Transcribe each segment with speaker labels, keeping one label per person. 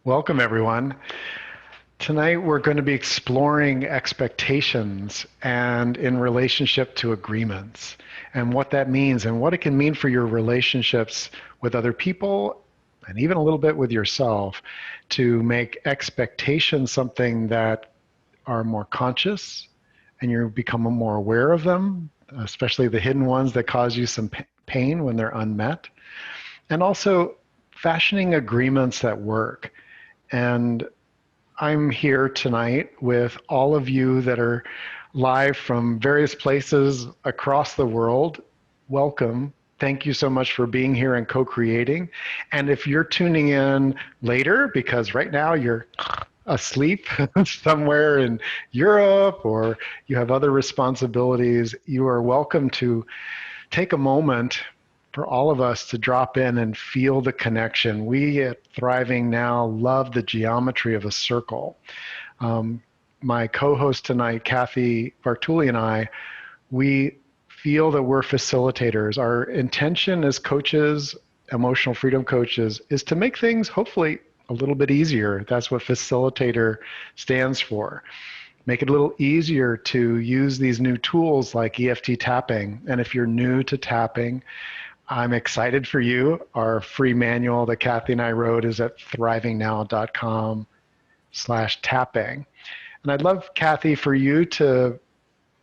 Speaker 1: Welcome, everyone. Tonight, we're going to be exploring expectations and in relationship to agreements and what that means and what it can mean for your relationships with other people and even a little bit with yourself to make expectations something that are more conscious and you become more aware of them, especially the hidden ones that cause you some pain when they're unmet, and also fashioning agreements that work. And I'm here tonight with all of you that are live from various places across the world. Welcome. Thank you so much for being here and co-creating. And if you're tuning in later, because right now you're asleep somewhere in Europe or you have other responsibilities, you are welcome to take a moment for all of us to drop in and feel the connection. We at Thriving Now love the geometry of a circle. Um, my co-host tonight, Kathy Bartuli, and I, we feel that we're facilitators. Our intention as coaches, emotional freedom coaches, is to make things hopefully a little bit easier. That's what facilitator stands for. Make it a little easier to use these new tools like EFT tapping. And if you're new to tapping, I'm excited for you. Our free manual that Kathy and I wrote is at thrivingnow.com/tapping. And I'd love, Kathy, for you to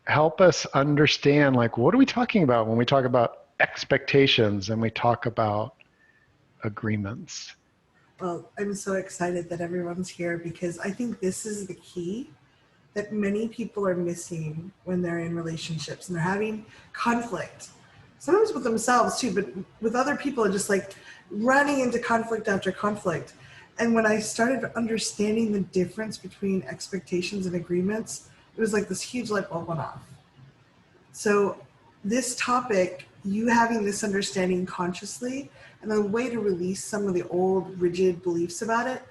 Speaker 1: help us understand, like, what are we talking about when we talk about expectations and we talk about agreements?
Speaker 2: Well, I'm so excited that everyone's here because I think this is the key that many people are missing when they're in relationships and they're having conflict. Sometimes with themselves too, but with other people, just like running into conflict after conflict. And when I started understanding the difference between expectations and agreements, it was like this huge light bulb went off. So this topic, you having this understanding consciously and the way to release some of the old rigid beliefs about it,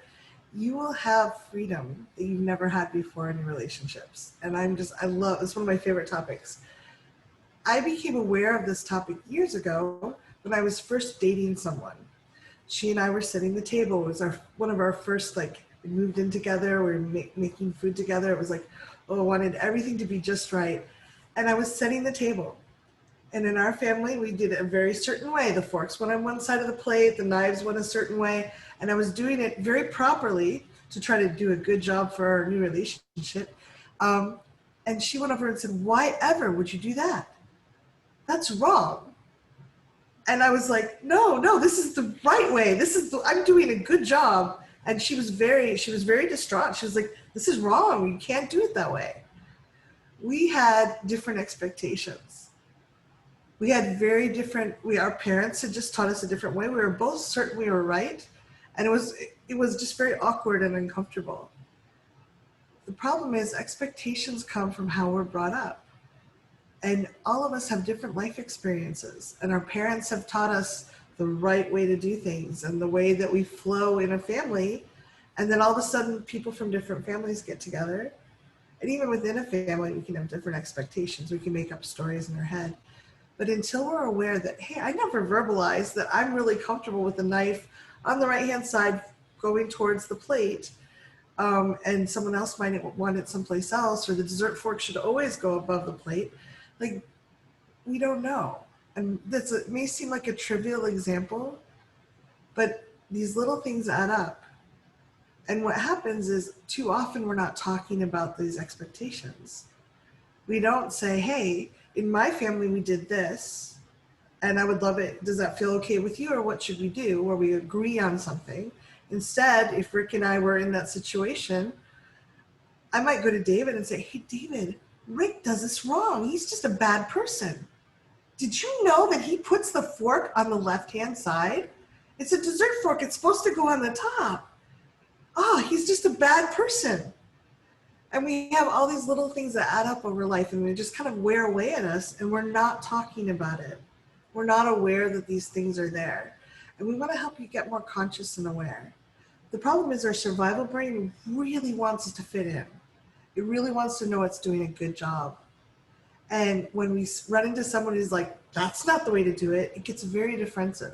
Speaker 2: you will have freedom that you've never had before in your relationships. And I love, it's one of my favorite topics. I became aware of this topic years ago when I was first dating someone. She and I were sitting at the table. It was one of our first, like, we moved in together, we were making food together. It was like, oh, I wanted everything to be just right. And I was setting the table. And in our family, we did it a very certain way. The forks went on one side of the plate, the knives went a certain way. And I was doing it very properly to try to do a good job for our new relationship. And she went over and said, why ever would you do that? That's wrong. And I was like, no, this is the right way. I'm doing a good job. And she was very distraught. She was like, this is wrong. You can't do it that way. We had different expectations. We had our parents had just taught us a different way. We were both certain we were right. And it was just very awkward and uncomfortable. The problem is expectations come from how we're brought up. And all of us have different life experiences. And our parents have taught us the right way to do things and the way that we flow in a family. And then all of a sudden, people from different families get together. And even within a family, we can have different expectations. We can make up stories in our head. But until we're aware that, hey, I never verbalized that I'm really comfortable with the knife on the right-hand side going towards the plate, and someone else might want it someplace else, or the dessert fork should always go above the plate. Like, we don't know. And it may seem like a trivial example, but these little things add up. And what happens is too often we're not talking about these expectations. We don't say, hey, in my family, we did this, and I would love it. Does that feel okay with you, or what should we do? Where we agree on something. Instead, if Rick and I were in that situation, I might go to David and say, hey, David, Rick does this wrong. He's just a bad person. Did you know that he puts the fork on the left-hand side? It's a dessert fork. It's supposed to go on the top. He's just a bad person. And we have all these little things that add up over life, and they just kind of wear away at us, and we're not talking about it. We're not aware that these things are there. And we want to help you get more conscious and aware. The problem is our survival brain really wants us to fit in. It really wants to know it's doing a good job. And when we run into someone who's like, that's not the way to do it, it gets very defensive.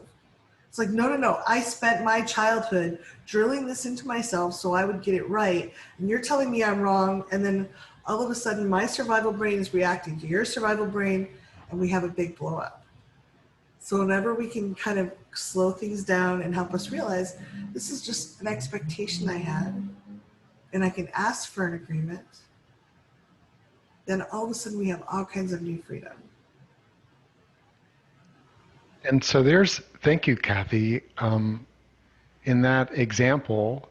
Speaker 2: It's like, no, no, no. I spent my childhood drilling this into myself so I would get it right. And you're telling me I'm wrong. And then all of a sudden, my survival brain is reacting to your survival brain, and we have a big blow up. So, whenever we can kind of slow things down and help us realize this is just an expectation I had, and I can ask for an agreement, then all of a sudden we have all kinds of new freedom.
Speaker 1: And so thank you, Kathy. In that example,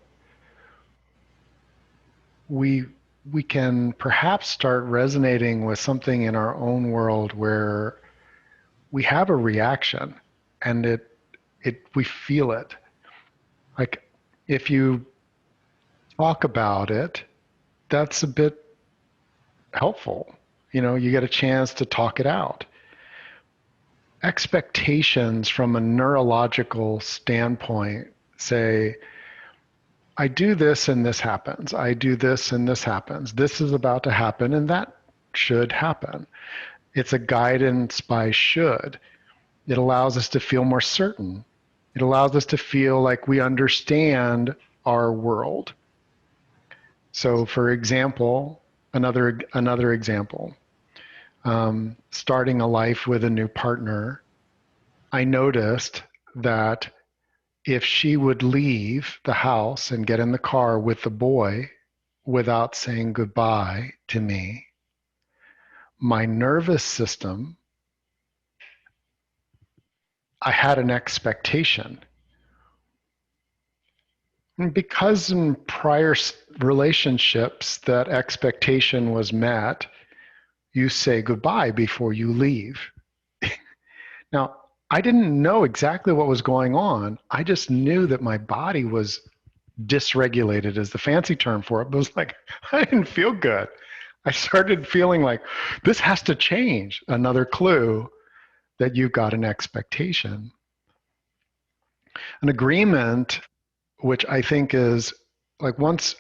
Speaker 1: we we can perhaps start resonating with something in our own world where we have a reaction and it we feel it. Like if you talk about it, that's a bit helpful. You get a chance to talk it out. Expectations from a neurological standpoint say, I do this and this happens. I do this and this happens. This is about to happen and that should happen. It's a guidance by should. It allows us to feel more certain. It allows us to feel like we understand our world. So, for example, another example, starting a life with a new partner, I noticed that if she would leave the house and get in the car with the boy without saying goodbye to me, my nervous system, I had an expectation. And because in prior relationships that expectation was met, you say goodbye before you leave. Now, I didn't know exactly what was going on. I just knew that my body was dysregulated, is the fancy term for it. But it was like, I didn't feel good. I started feeling like this has to change. Another clue that you've got an expectation. An agreement, which I think is like once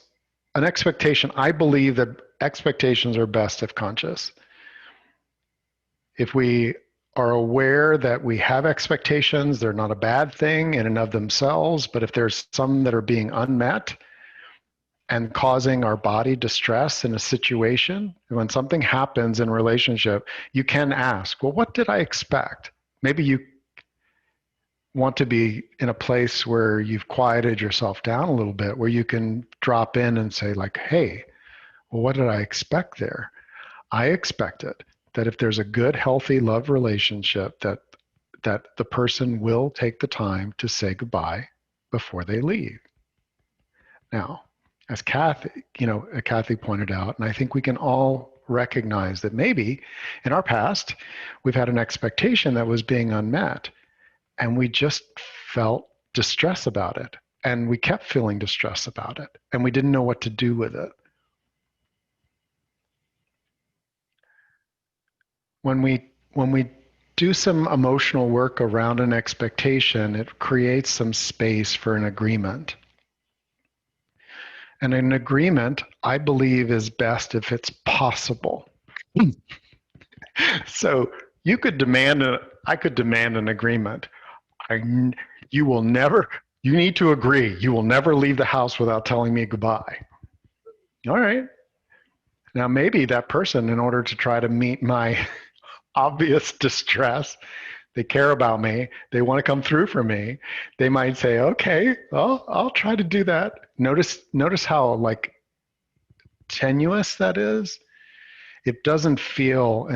Speaker 1: an expectation, I believe that expectations are best if conscious. If we are aware that we have expectations, they're not a bad thing in and of themselves, but if there's some that are being unmet and causing our body distress in a situation, when something happens in a relationship, you can ask, well, what did I expect? Maybe you want to be in a place where you've quieted yourself down a little bit, where you can drop in and say, like, hey, well, what did I expect there? I expected that if there's a good, healthy love relationship, that the person will take the time to say goodbye before they leave. Now, as Kathy pointed out, and I think we can all recognize that maybe in our past we've had an expectation that was being unmet, and we just felt distress about it, and we kept feeling distress about it, and we didn't know what to do with it. When we do some emotional work around an expectation, it creates some space for an agreement. And an agreement, I believe, is best if it's possible. So I could demand an agreement. I, you will never, you need to agree. You will never leave the house without telling me goodbye. All right. Now, maybe that person, in order to try to meet my obvious distress, they care about me, they want to come through for me, they might say, okay, well, I'll try to do that. Notice how like tenuous that is. It doesn't feel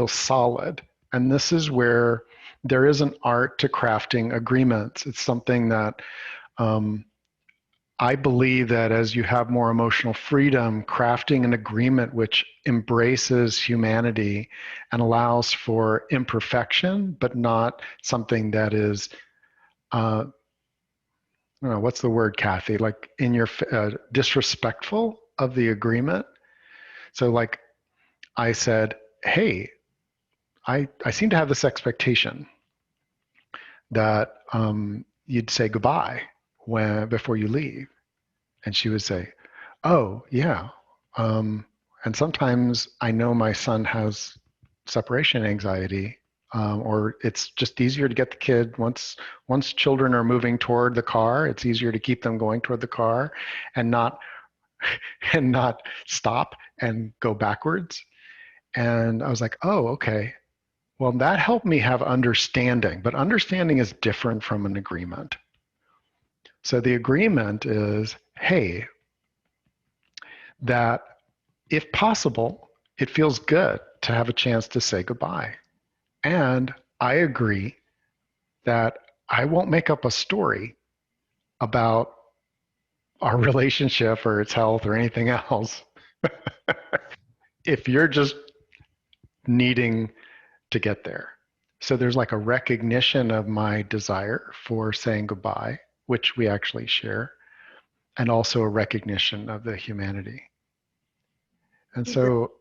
Speaker 1: solid. And this is where there is an art to crafting agreements. It's something that I believe that as you have more emotional freedom, crafting an agreement which embraces humanity and allows for imperfection, but not something that is, I don't know, what's the word, Kathy? Like in your disrespectful of the agreement. So, like I said, hey, I seem to have this expectation that you'd say goodbye before you leave. And she would say, oh, yeah. And sometimes I know my son has separation anxiety. or it's just easier to get the kid once children are moving toward the car, it's easier to keep them going toward the car and not and not stop and go backwards. And I was like, oh, okay. Well, that helped me have understanding, but understanding is different from an agreement. So the agreement is, hey, that if possible, it feels good to have a chance to say goodbye. And I agree that I won't make up a story about our relationship or its health or anything else if you're just needing to get there. So there's like a recognition of my desire for saying goodbye, which we actually share, and also a recognition of the humanity. And so,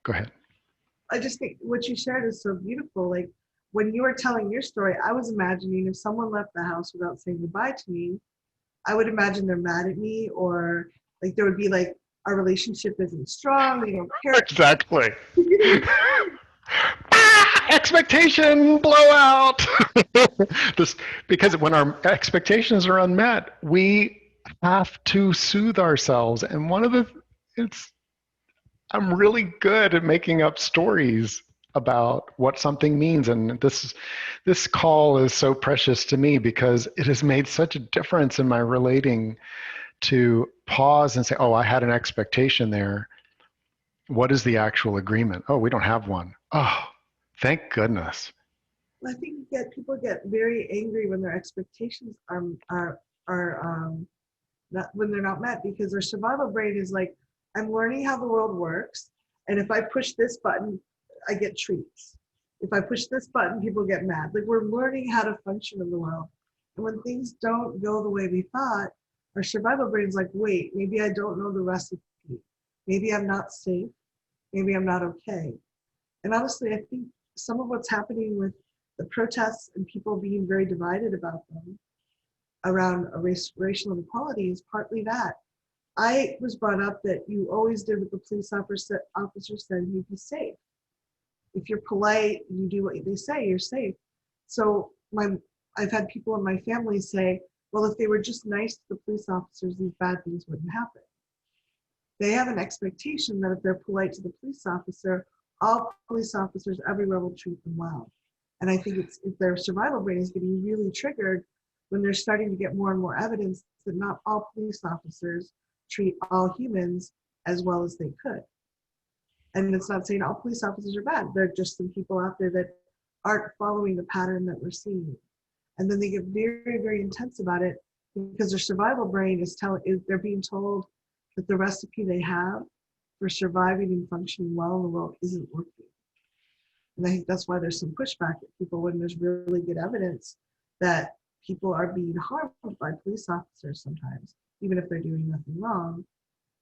Speaker 1: go ahead.
Speaker 2: I just think what you shared is so beautiful. Like when you were telling your story, I was imagining if someone left the house without saying goodbye to me, I would imagine they're mad at me, or like there would be like our relationship isn't strong, they don't care.
Speaker 1: Exactly. Expectation blowout. This, because when our expectations are unmet, we have to soothe ourselves. And one of the it's I'm really good at making up stories about what something means, and this call is so precious to me because it has made such a difference in my relating to pause and say, oh, I had an expectation there. What is the actual agreement? Oh, we don't have one. Oh, thank goodness.
Speaker 2: I think people get very angry when their expectations are not, when they're not met, because their survival brain is like, I'm learning how the world works, and if I push this button, I get treats. If I push this button, people get mad. Like we're learning how to function in the world, and when things don't go the way we thought, our survival brain's like, wait, maybe I don't know the recipe. Maybe I'm not safe. Maybe I'm not okay. And honestly, I think some of what's happening with the protests and people being very divided about them around racial inequality is partly that. I was brought up that you always did what the police officer said, you'd be safe. If you're polite, you do what they say, you're safe. So I've had people in my family say, well, if they were just nice to the police officers, these bad things wouldn't happen. They have an expectation that if they're polite to the police officer, all police officers everywhere will treat them well. And I think if their survival brain is getting really triggered when they're starting to get more and more evidence that not all police officers treat all humans as well as they could. And it's not saying all police officers are bad. There are just some people out there that aren't following the pattern that we're seeing. And then they get very, very intense about it because their survival brain they're being told that the recipe they have for surviving and functioning well in the world isn't working. And I think that's why there's some pushback at people when there's really good evidence that people are being harmed by police officers sometimes, even if they're doing nothing wrong.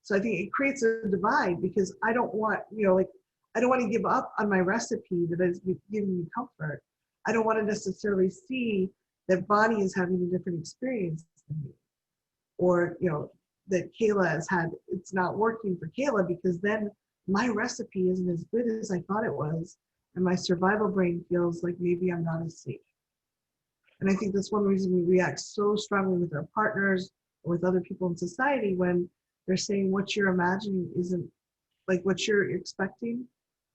Speaker 2: So I think it creates a divide because I don't want, I don't want to give up on my recipe that is giving me comfort. I don't want to necessarily see that Bonnie is having a different experience than me. Or, that Kayla it's not working for Kayla because then my recipe isn't as good as I thought it was. And my survival brain feels like maybe I'm not as safe. And I think that's one reason we react so strongly with our partners or with other people in society when they're saying what you're imagining isn't, like what you're expecting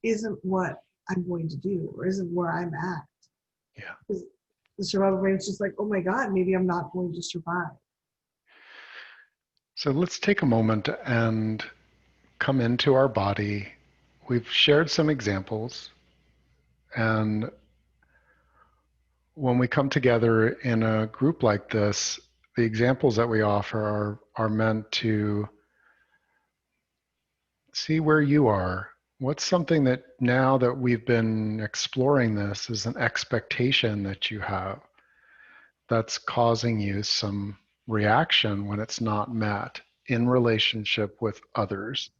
Speaker 2: isn't what I'm going to do or isn't where I'm at.
Speaker 1: Yeah.
Speaker 2: Because the survival brain is just like, oh my God, maybe I'm not going to survive.
Speaker 1: So let's take a moment and come into our body. We've shared some examples, and when we come together in a group like this, the examples that we offer are meant to see where you are. What's something that now that we've been exploring this is an expectation that you have that's causing you some reaction when it's not met in relationship with others?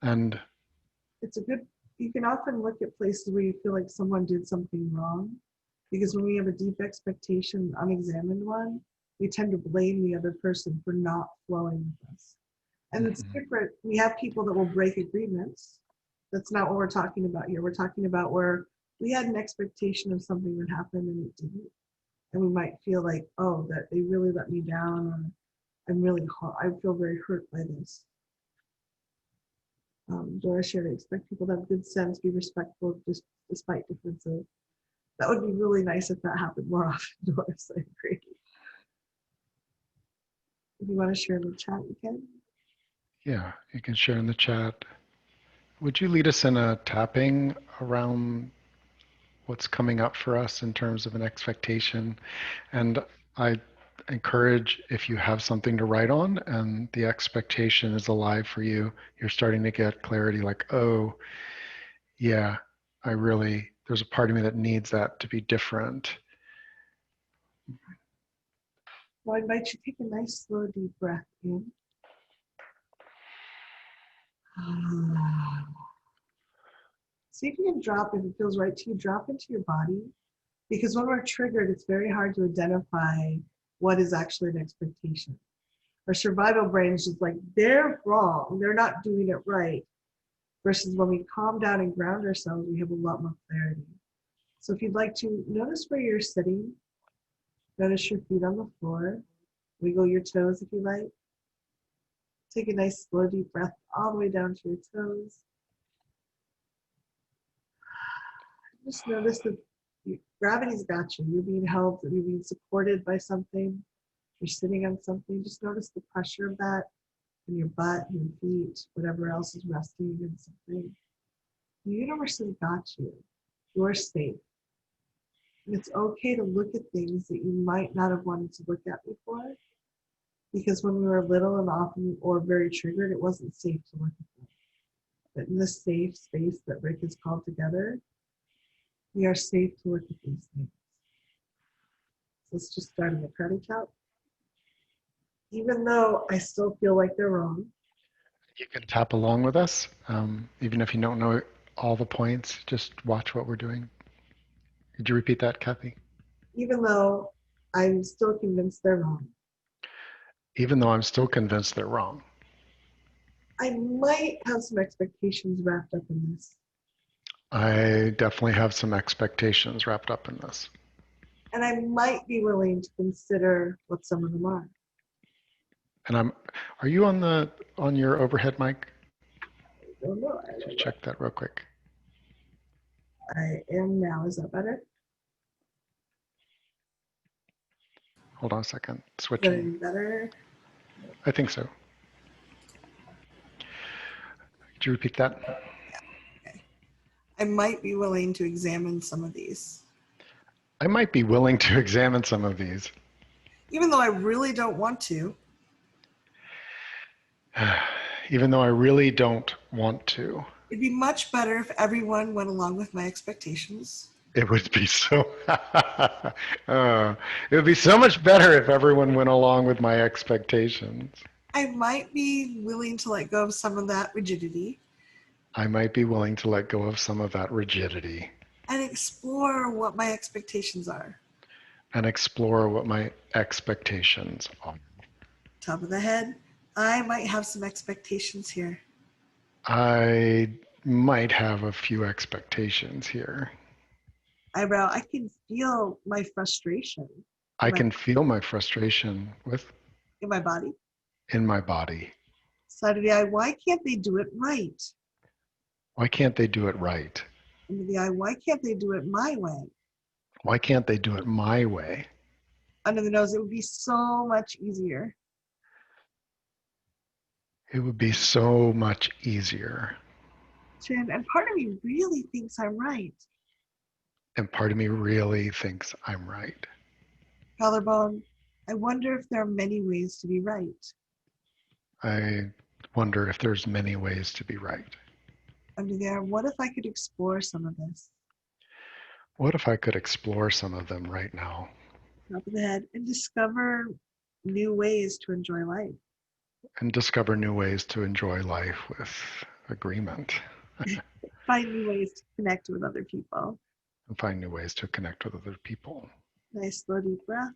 Speaker 1: And
Speaker 2: You can often look at places where you feel like someone did something wrong, because when we have a deep expectation, unexamined one, we tend to blame the other person for not flowing with us. And it's different. We have people that will break agreements. That's not what we're talking about here. We're talking about where we had an expectation of something would happen and it didn't. And we might feel like, oh, that they really let me down, or I feel very hurt by this. Doris shared, I expect people to have good sense, be respectful, just despite differences. That would be really nice if that happened more often, Doris. I agree. If you want to share in the chat, you can.
Speaker 1: Yeah, you can share in the chat. Would you lead us in a tapping around what's coming up for us in terms of an expectation? And I encourage, if you have something to write on and the expectation is alive for you, you're starting to get clarity like, oh, yeah, there's a part of me that needs that to be different.
Speaker 2: Well, I invite you to take a nice, slow, deep breath in. See if you can drop, if it feels right to you, drop into your body. Because when we're triggered, it's very hard to identify what is actually an expectation. Our survival brain is just like, they're wrong, they're not doing it right. Versus when we calm down and ground ourselves, we have a lot more clarity. So if you'd like to, notice where you're sitting. Notice your feet on the floor. Wiggle your toes if you like. Take a nice slow deep breath all the way down to your toes. Just notice that gravity's got you. You're being held, you're being supported by something. You're sitting on something. Just notice the pressure of that in your butt, your feet, whatever else is resting against something. The universe has got you. You're safe. And it's okay to look at things that you might not have wanted to look at before. Because when we were little and often or very triggered, it wasn't safe to look at them. But in this safe space that Rick has called together, we are safe to look at these things. So let's just start in the karate count. Even though I still feel like they're wrong.
Speaker 1: You can tap along with us, even if you don't know all the points, just watch what we're doing. Could you repeat that, Kathy?
Speaker 2: Even though I'm still convinced they're wrong.
Speaker 1: Even though I'm still convinced they're wrong.
Speaker 2: I might have some expectations wrapped up in this.
Speaker 1: I definitely have some expectations wrapped up in this.
Speaker 2: And I might be willing to consider what some of them are.
Speaker 1: And are you on your overhead mic?
Speaker 2: I don't know.
Speaker 1: Could you check that real quick?
Speaker 2: I am now. Is that better?
Speaker 1: Hold on a second.
Speaker 2: Is that
Speaker 1: Switching.
Speaker 2: any better?
Speaker 1: I think so. Could you repeat that?
Speaker 2: Yeah. Okay. I might be willing to examine some of these.
Speaker 1: I might be willing to examine some of these.
Speaker 2: Even though I really don't want to.
Speaker 1: Even though I really don't want to.
Speaker 2: It'd be much better if everyone went along with my expectations.
Speaker 1: It would be so. It would be so much better if everyone went along with my expectations.
Speaker 2: I might be willing to let go of some of that rigidity.
Speaker 1: I might be willing to let go of some of that rigidity.
Speaker 2: And explore what my expectations are.
Speaker 1: And explore what my expectations are.
Speaker 2: Top of the head, I might have some expectations here.
Speaker 1: I might have a few expectations here.
Speaker 2: Eyebrow, I can feel my frustration.
Speaker 1: I can feel my frustration
Speaker 2: in my body.
Speaker 1: In my body.
Speaker 2: Side of the eye, why can't they do it right?
Speaker 1: Why can't they do it right?
Speaker 2: Under the eye, why can't they do it my way?
Speaker 1: Why can't they do it my way?
Speaker 2: Under the nose, it would be so much easier.
Speaker 1: It would be so much easier.
Speaker 2: Chin, and part of me really thinks I'm right.
Speaker 1: And part of me really thinks I'm right.
Speaker 2: Collarbone, I wonder if there are many ways to be right.
Speaker 1: I wonder if there's many ways to be right.
Speaker 2: Under there, what if I could explore some of this?
Speaker 1: What if I could explore some of them right now?
Speaker 2: Top of the head, and discover new ways to enjoy life.
Speaker 1: And discover new ways to enjoy life with agreement.
Speaker 2: Find new ways to connect with other people.
Speaker 1: And find new ways to connect with other people.
Speaker 2: Nice slow deep breath.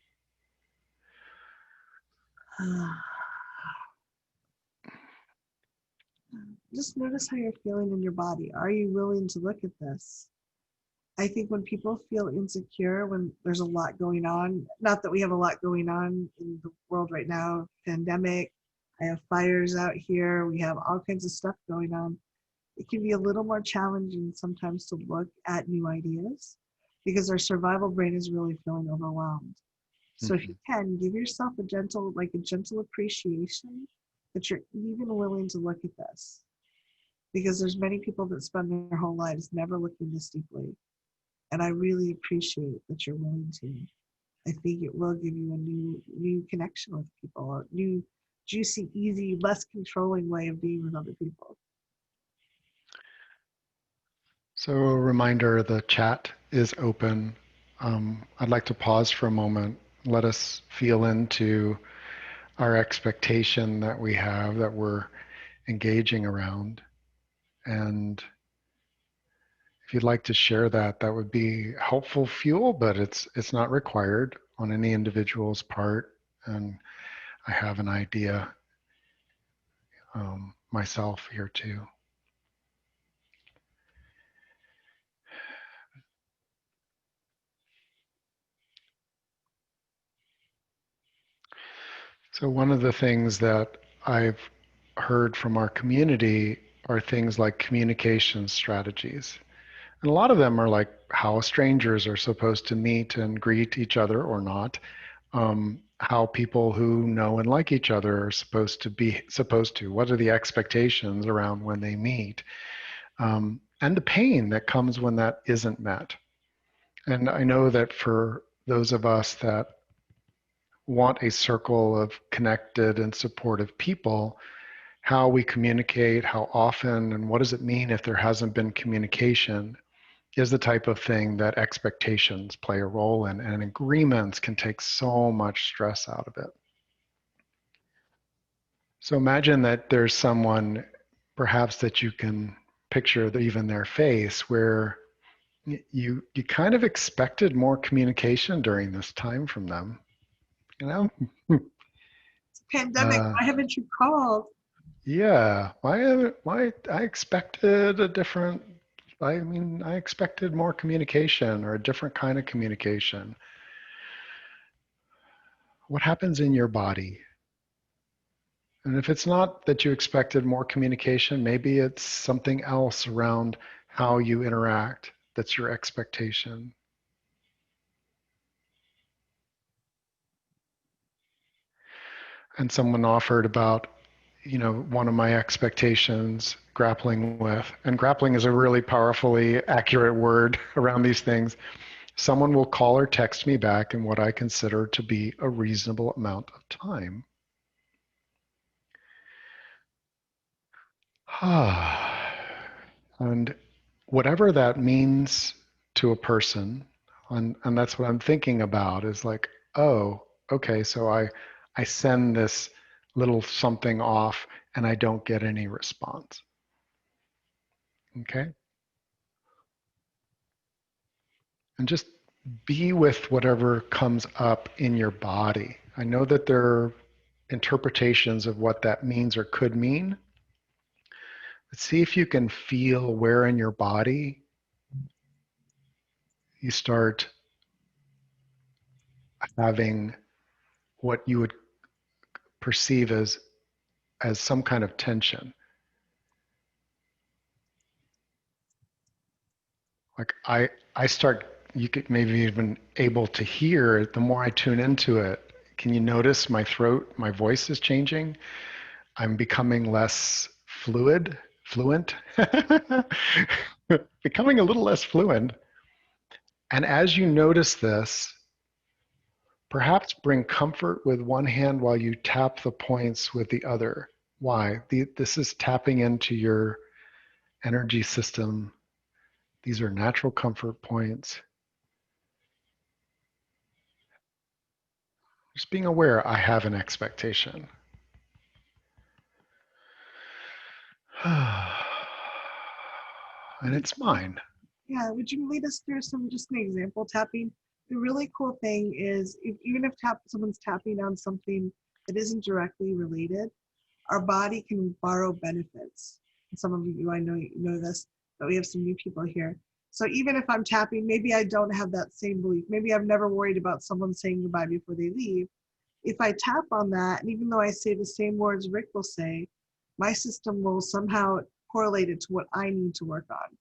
Speaker 2: Just notice how you're feeling in your body. Are you willing to look at this? I think when people feel insecure, when there's a lot going on, not that we have a lot going on in the world right now, pandemic, I have fires out here, we have all kinds of stuff going on. It can be a little more challenging sometimes to look at new ideas because our survival brain is really feeling overwhelmed. So if you
Speaker 1: Mhm.
Speaker 2: can, give yourself a gentle appreciation that you're even willing to look at this. Because there's many people that spend their whole lives never looking this deeply. And I really appreciate that you're willing to. I think it will give you a new connection with people, a new juicy, easy, less controlling way of being with other people.
Speaker 1: So a reminder, the chat is open. I'd like to pause for a moment. Let us feel into our expectation that we have, that we're engaging around. And if you'd like to share that, that would be helpful fuel, but it's not required on any individual's part. And I have an idea myself here too. So one of the things that I've heard from our community are things like communication strategies. And a lot of them are like how strangers are supposed to meet and greet each other or not. How people who know and like each other are supposed to. What are the expectations around when they meet? And the pain that comes when that isn't met. And I know that for those of us that want a circle of connected and supportive people, how we communicate, how often, and what does it mean if there hasn't been communication is the type of thing that expectations play a role in, and agreements can take so much stress out of it. So imagine that there's someone perhaps that you can picture that even their face where you kind of expected more communication during this time from them, you know.
Speaker 2: It's a pandemic.
Speaker 1: uh,
Speaker 2: Why haven't you called?
Speaker 1: yeah, why I expected a different, I mean, I expected more communication or a different kind of communication. What happens in your body? And if it's not that you expected more communication, maybe it's something else around how you interact that's your expectation. And someone offered about, one of my expectations grappling with, and grappling is a really powerfully accurate word around these things. Someone will call or text me back in what I consider to be a reasonable amount of time. And whatever that means to a person, and that's what I'm thinking about is like, oh, okay, so I send this little something off and I don't get any response. Okay. And just be with whatever comes up in your body. I know that there are interpretations of what that means or could mean. But see if you can feel where in your body you start having what you would perceive as some kind of tension. Like I start, you could maybe even able to hear the more I tune into it. Can you notice my throat, my voice is changing? I'm becoming less fluent, becoming a little less fluent. And as you notice this, perhaps bring comfort with one hand while you tap the points with the other. Why? This is tapping into your energy system. These are natural comfort points. Just being aware I have an expectation. And
Speaker 2: Would
Speaker 1: it's
Speaker 2: you,
Speaker 1: mine.
Speaker 2: yeah, would you lead us through some just an example tapping? The really cool thing is even if someone's tapping on something that isn't directly related, our body can borrow benefits. And some of you, I know you know this, but we have some new people here. So even if I'm tapping, maybe I don't have that same belief. Maybe I've never worried about someone saying goodbye before they leave. If I tap on that, and even though I say the same words Rick will say, my system will somehow correlate it to what I need to work on.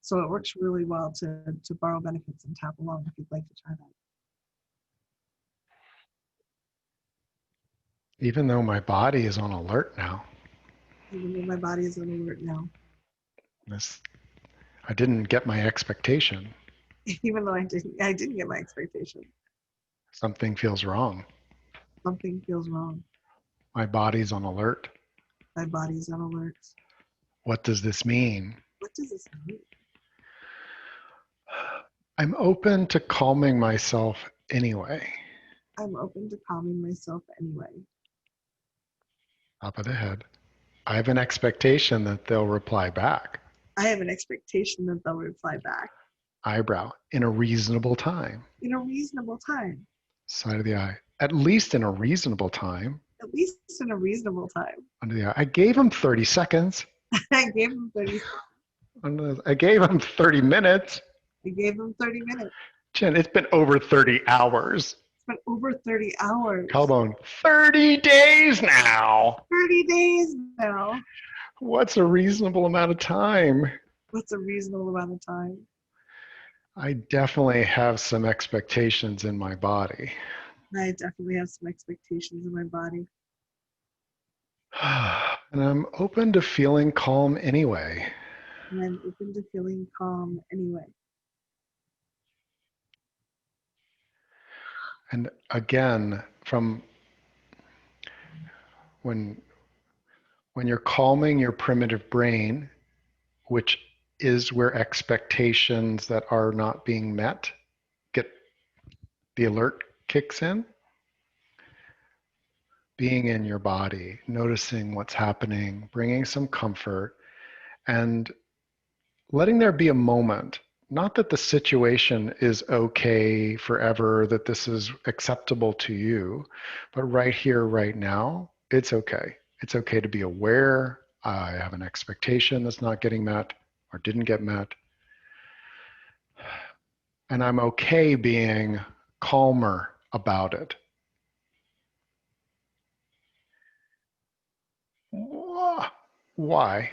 Speaker 2: So it works really well to borrow benefits and tap along if you'd like to try that.
Speaker 1: Even though my body is on alert now.
Speaker 2: Even though my body is on alert now.
Speaker 1: This, I didn't get my expectation.
Speaker 2: Even though I didn't get my expectation.
Speaker 1: Something feels wrong.
Speaker 2: Something feels wrong.
Speaker 1: My body's on alert.
Speaker 2: My body's on alert.
Speaker 1: What does this mean?
Speaker 2: What does this mean?
Speaker 1: I'm open to calming myself anyway.
Speaker 2: I'm open to calming myself anyway.
Speaker 1: Top of the head. I have an expectation that they'll reply back.
Speaker 2: I have an expectation that they'll reply back.
Speaker 1: Eyebrow, in a reasonable time.
Speaker 2: In a reasonable time.
Speaker 1: Side of the eye. At least in a reasonable time.
Speaker 2: At least in a reasonable time.
Speaker 1: Under the eye. I gave him 30 seconds.
Speaker 2: I gave him 30.
Speaker 1: I gave him 30 minutes.
Speaker 2: I gave him 30 minutes.
Speaker 1: Jen, it's been over 30 hours.
Speaker 2: It's been over 30 hours.
Speaker 1: Collarbone, 30 days now.
Speaker 2: 30 days now.
Speaker 1: What's a reasonable amount of time?
Speaker 2: What's a reasonable amount of time?
Speaker 1: I definitely have some expectations in my body.
Speaker 2: I definitely have some expectations in my body.
Speaker 1: And I'm open to feeling calm anyway.
Speaker 2: And I'm open to feeling calm anyway.
Speaker 1: And again, from when you're calming your primitive brain, which is where expectations that are not being met get the alert kicks in. Being in your body, noticing what's happening, bringing some comfort, and letting there be a moment. Not that the situation is okay forever, that this is acceptable to you, but right here, right now, it's okay. It's okay to be aware. I have an expectation that's not getting met or didn't get met. And I'm okay being calmer about it. Why?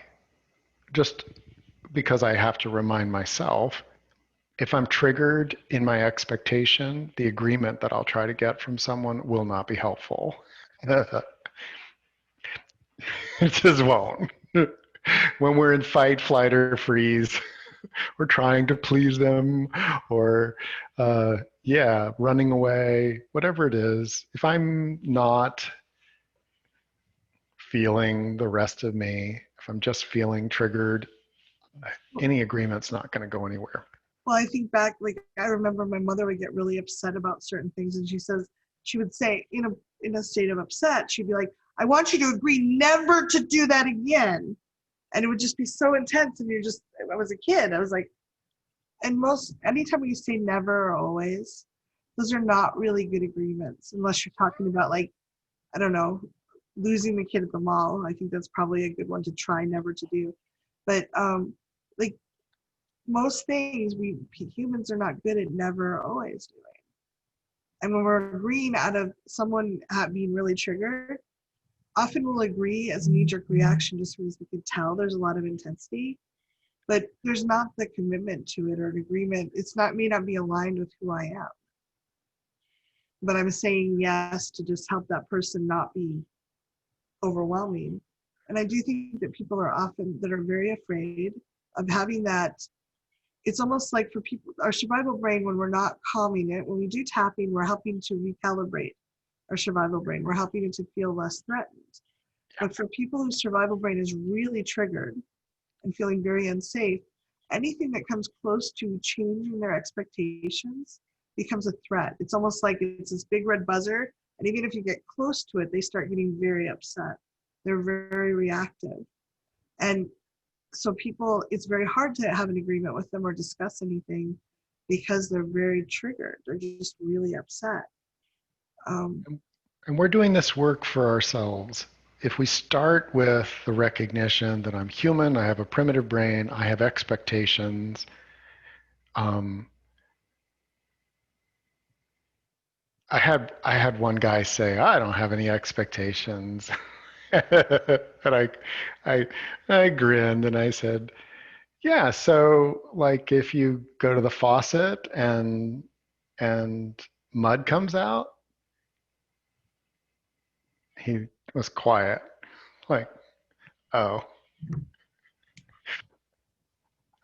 Speaker 1: Just because I have to remind myself, if I'm triggered in my expectation, the agreement that I'll try to get from someone will not be helpful. It just won't. When we're in fight, flight, or freeze, we're trying to please them or, running away, whatever it is. If I'm not feeling the rest of me, if I'm just feeling triggered, any agreement's not going to go anywhere.
Speaker 2: Well, I think back, like I remember my mother would get really upset about certain things, and she would say in a state of upset, she'd be like, "I want you to agree never to do that again," and it would just be so intense. And I was a kid, I was like, and anytime you say never or always, those are not really good agreements unless you're talking about, like, I don't know, losing the kid at the mall. I think that's probably a good one to try never to do. But like most things, we humans are not good at never or always doing. And when we're agreeing out of someone being really triggered, often we'll agree as a knee-jerk reaction just because we can tell there's a lot of intensity, but there's not the commitment to it or an agreement. May not be aligned with who I am. But I'm saying yes to just help that person not be overwhelming. And I do think that people are very afraid of having that. It's almost like for people, our survival brain, when we're not calming it, when we do tapping, we're helping to recalibrate our survival brain. We're helping it to feel less threatened. But for people whose survival brain is really triggered and feeling very unsafe, anything that comes close to changing their expectations becomes a threat. It's almost like it's this big red buzzer, and even if you get close to it, they start getting very upset. They're very reactive. And so people, it's very hard to have an agreement with them or discuss anything because they're very triggered. They're just really upset.
Speaker 1: And we're doing this work for ourselves. If we start with the recognition that I'm human, I have a primitive brain, I have expectations, Um, I had one guy say, I don't have any expectations. And I I grinned and I said, yeah, so like if you go to the faucet and mud comes out, he was quiet. Like, oh.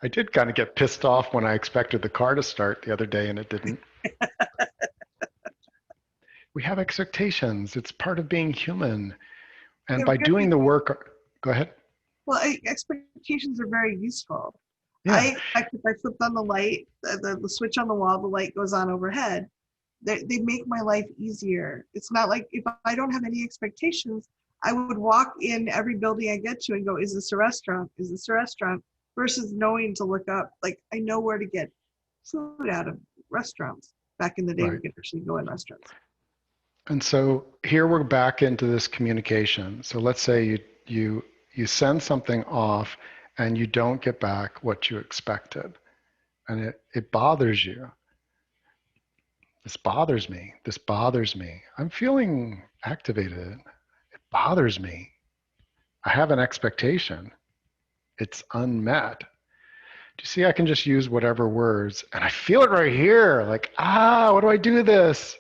Speaker 1: I did kind of get pissed off when I expected the car to start the other day and it didn't. We have expectations. It's part of being human. And
Speaker 2: They're
Speaker 1: by
Speaker 2: very,
Speaker 1: doing the work, go ahead.
Speaker 2: well, expectations are very useful.
Speaker 1: Yeah,
Speaker 2: I expect if I flipped on the light, the switch on the wall, the light goes on overhead. They make my life easier. It's not like if I don't have any expectations, I would walk in every building I get to and go, is this a restaurant? Is this a restaurant? Versus knowing to look up, like I know where to get food out of restaurants. Back in the day, we
Speaker 1: right.
Speaker 2: could actually go in restaurants.
Speaker 1: And so here we're back into this communication. So let's say you send something off and you don't get back what you expected. And it bothers you. This bothers me. This bothers me. I'm feeling activated. It bothers me. I have an expectation. It's unmet. Do you see? I can just use whatever words and I feel it right here. Like, what do I do with this?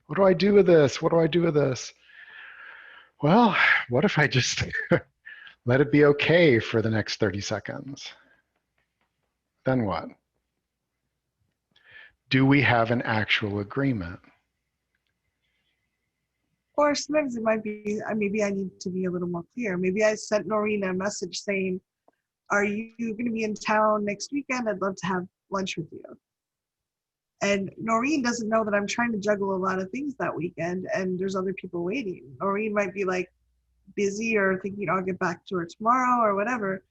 Speaker 1: What do I do with this? What do I do with this? Well, what if I just let it be okay for the next 30 seconds? Then what? Do we have an actual agreement?
Speaker 2: Or sometimes it might be, maybe I need to be a little more clear. Maybe I sent Noreen a message saying, are you going to be in town next weekend? I'd love to have lunch with you. And Noreen doesn't know that I'm trying to juggle a lot of things that weekend and there's other people waiting. Noreen might be like busy or thinking I'll get back to her tomorrow or whatever.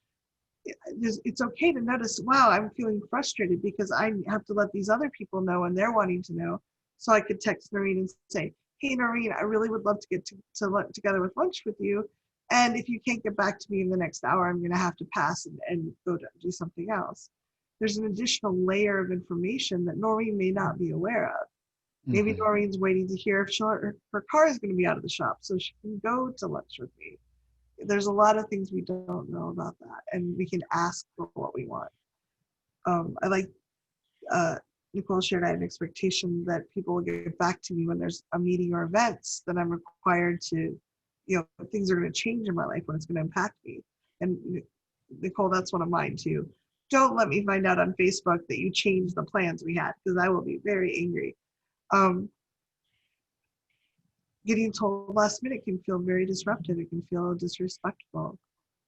Speaker 2: It's okay to notice, wow, I'm feeling frustrated because I have to let these other people know and they're wanting to know. So I could text Noreen and say, hey, Noreen, I really would love to get together with lunch with you. And if you can't get back to me in the next hour, I'm going to have to pass and go to do something else. There's an additional layer of information that Noreen may not be aware of. Maybe
Speaker 1: Mm-hmm.
Speaker 2: Noreen's waiting to hear if her car is going to be out of the shop so she can go to lunch with me. There's a lot of things we don't know about that, and we can ask for what we want. I like uh, Nicole shared, I have an expectation that people will get back to me when there's a meeting or events that I'm required to, things are going to change in my life when it's going to impact me. And Nicole, that's one of mine too. Don't let me find out on Facebook that you changed the plans we had because I will be very angry. Um, Getting told last minute can feel very disruptive. It can feel disrespectful.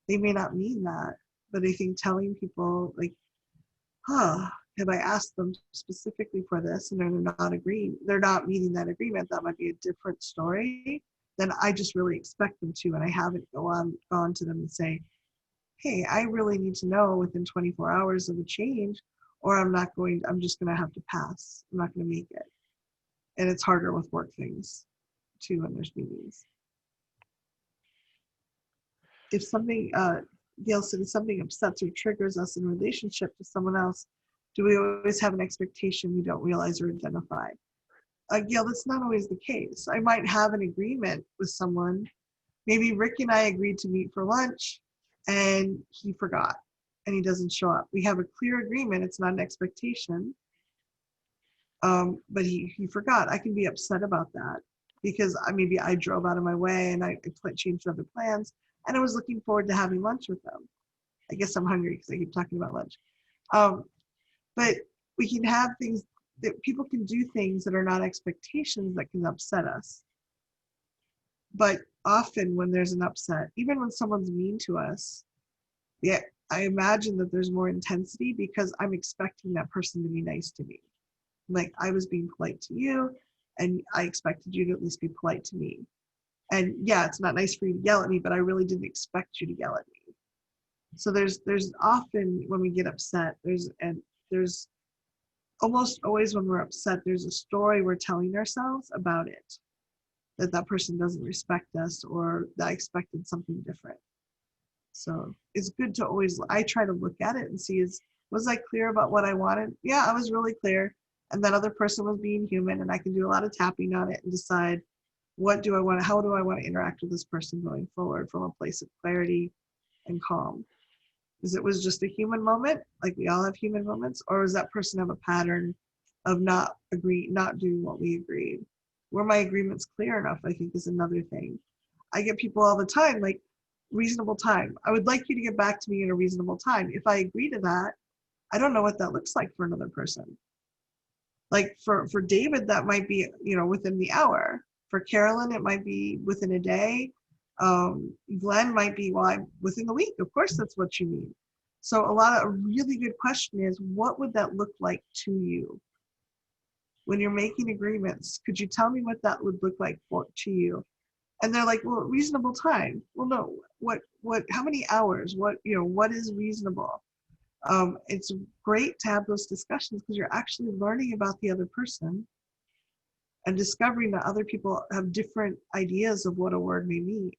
Speaker 2: They may not mean that, but I think telling people like, have I asked them specifically for this and they're not agreeing, they're not meeting that agreement, that might be a different story than I just really expect them to. And I haven't gone to them and say, hey, I really need to know within 24 hours of a change, or I'm just going to have to pass. I'm not going to make it. And it's harder with work things too when there's meetings. If something, Gail said, if something upsets or triggers us in relationship to someone else, do we always have an expectation we don't realize or identify? Gail, that's not always the case. I might have an agreement with someone. Maybe Rick and I agreed to meet for lunch and he forgot and he doesn't show up. We have a clear agreement. It's not an expectation. But he forgot. I can be upset about that because maybe I drove out of my way and I changed other plans and I was looking forward to having lunch with them. I guess I'm hungry because I keep talking about lunch. Um, but we can have things that people can do things that are not expectations that can upset us. But often when there's an upset, even when someone's mean to us, yeah, I imagine that there's more intensity because I'm expecting that person to be nice to me. Like I was being polite to you and I expected you to at least be polite to me. And yeah, it's not nice for you to yell at me, but I really didn't expect you to yell at me. So there's often when we get upset, there's almost always when we're upset, there's a story we're telling ourselves about it, that person doesn't respect us or that I expected something different. So it's good to always, I try to look at it and see Was I clear about what I wanted? Yeah, I was really clear. And that other person was being human, and I can do a lot of tapping on it and decide what do I want, how do I want to interact with this person going forward from a place of clarity and calm. Is it was just a human moment, like we all have human moments, or does that person have a pattern of not doing what we agreed? Were my agreements clear enough? I think is another thing. I get people all the time, like reasonable time. I would like you to get back to me in a reasonable time. If I agree to that, I don't know what that looks like for another person. Like for David, that might be, within the hour. For Carolyn, it might be within a day. Glenn might be, well, I'm within the week. Of course, that's what you mean. So a really good question is, what would that look like to you? When you're making agreements, could you tell me what that would look like to you? And they're like, well, reasonable time. Well, no, how many hours? What is reasonable? It's great to have those discussions because you're actually learning about the other person and discovering that other people have different ideas of what a word may mean.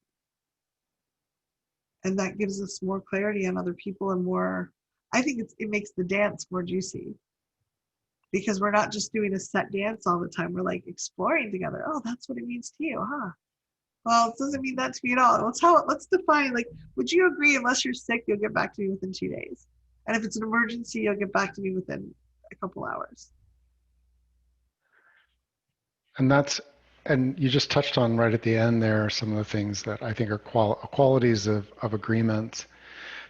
Speaker 2: And that gives us more clarity on other people and more, I think it makes the dance more juicy because we're not just doing a set dance all the time. We're like exploring together. Oh, that's what it means to you, huh? Well, it doesn't mean that to me at all. Let's define, like, would you agree unless you're sick, you'll get back to me within 2 days? And if it's an emergency, you'll get back to me within a couple hours.
Speaker 1: And and you just touched on right at the end there some of the things that I think are qualities of agreements.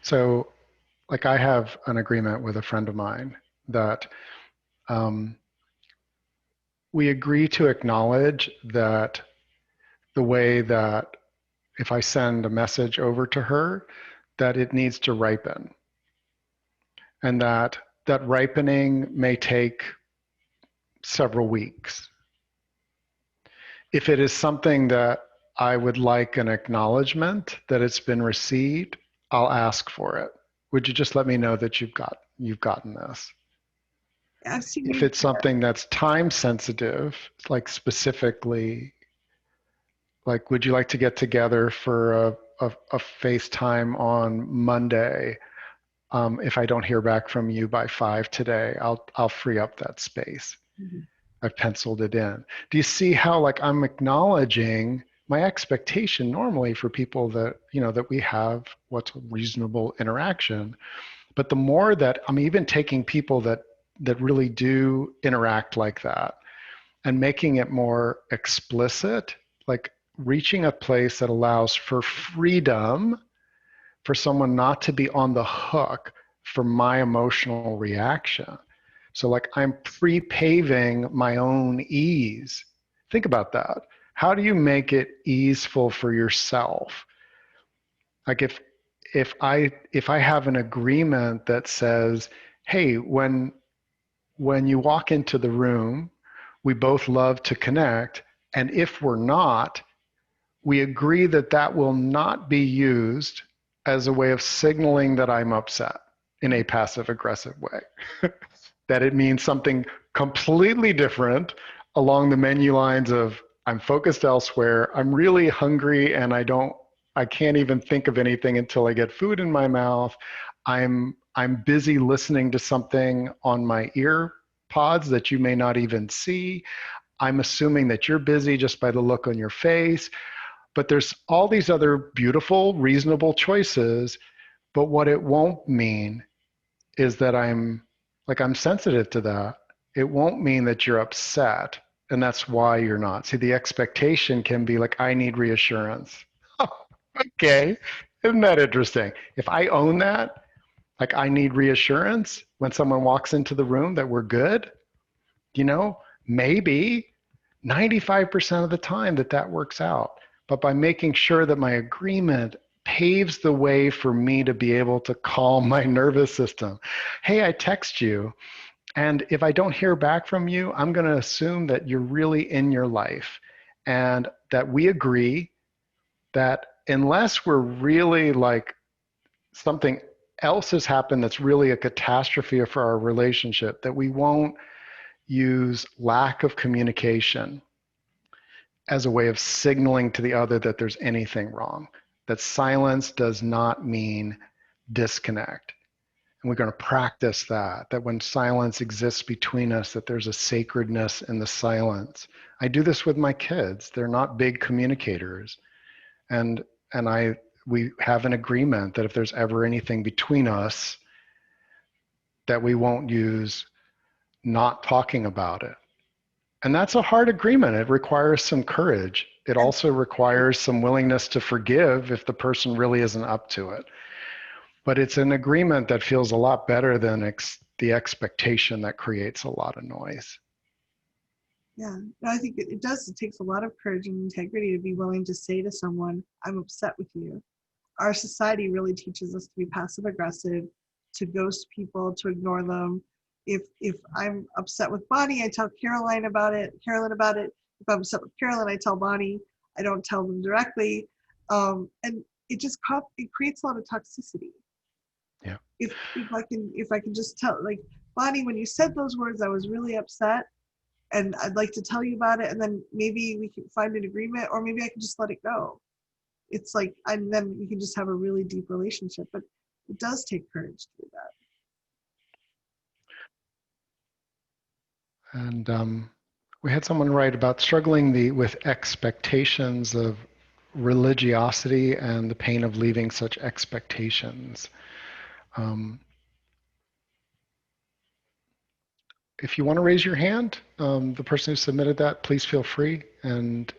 Speaker 1: So, like, I have an agreement with a friend of mine that um, we agree to acknowledge that the way that if I send a message over to her, that it needs to ripen, and that ripening may take several weeks. If it is something that I would like an acknowledgement that it's been received, I'll ask for it. Would you just let me know that you've gotten this?
Speaker 2: I've seen
Speaker 1: If
Speaker 2: you
Speaker 1: it's something that's time sensitive, like specifically, like would you like to get together for a FaceTime on Monday? If I don't hear back from you by 5 today, I'll free up that space.
Speaker 2: Mhm.
Speaker 1: I've penciled it in. Do you see how like I'm acknowledging my expectation normally for people that, that we have what's reasonable interaction, but the more that I'm even taking people that really do interact like that and making it more explicit, like reaching a place that allows for freedom for someone not to be on the hook for my emotional reaction. So, like, I'm pre-paving my own ease. Think about that. How do you make it easeful for yourself? Like, if I have an agreement that says, hey, when you walk into the room, we both love to connect, and if we're not, we agree that that will not be used as a way of signaling that I'm upset in a passive aggressive way. That it means something completely different along the menu lines of I'm focused elsewhere, I'm really hungry and I can't even think of anything until I get food in my mouth. I'm busy listening to something on my ear pods that you may not even see. I'm assuming that you're busy just by the look on your face. But there's all these other beautiful, reasonable choices. But what it won't mean is that I'm sensitive to that. It won't mean that you're upset. And that's why you're not. See, the expectation can be like, I need reassurance. Okay. Isn't that interesting? If I own that, like I need reassurance when someone walks into the room that we're good, you know, maybe 95% of the time that works out. But by making sure that my agreement paves the way for me to be able to calm my nervous system. Hey, I text you, and if I don't hear back from you, I'm going to assume that you're really in your life and that we agree that unless we're really like something else has happened that's really a catastrophe for our relationship, that we won't use lack of communication as a way of signaling to the other that there's anything wrong. That silence does not mean disconnect. And we're going to practice that when silence exists between us, that there's a sacredness in the silence. I do this with my kids. They're not big communicators. And, we have an agreement that if there's ever anything between us, that we won't use not talking about it. And that's a hard agreement. It requires some courage. It
Speaker 2: And
Speaker 1: also requires some willingness to forgive if the person really isn't up to it. But it's an agreement that feels a lot better than the expectation that creates a lot of noise.
Speaker 2: yeah, no, I think it does. It takes a lot of courage and integrity to be willing to say to someone, I'm upset with you. Our society really teaches us to be passive aggressive, to ghost people, to ignore them. If I'm upset with Bonnie, I tell Carolyn about it. If I'm upset with Carolyn, I tell Bonnie. I don't tell them directly, and it creates a lot of toxicity.
Speaker 1: Yeah.
Speaker 2: If I can just tell, like, Bonnie, when you said those words, I was really upset, and I'd like to tell you about it, and then maybe we can find an agreement, or maybe I can just let it go. It's like, and then we can just have a really deep relationship. But it does take courage to do that.
Speaker 1: And we had someone write about struggling with expectations of religiosity and the pain of leaving such expectations. Um, if you want to raise your hand, the person who submitted that, please feel free, and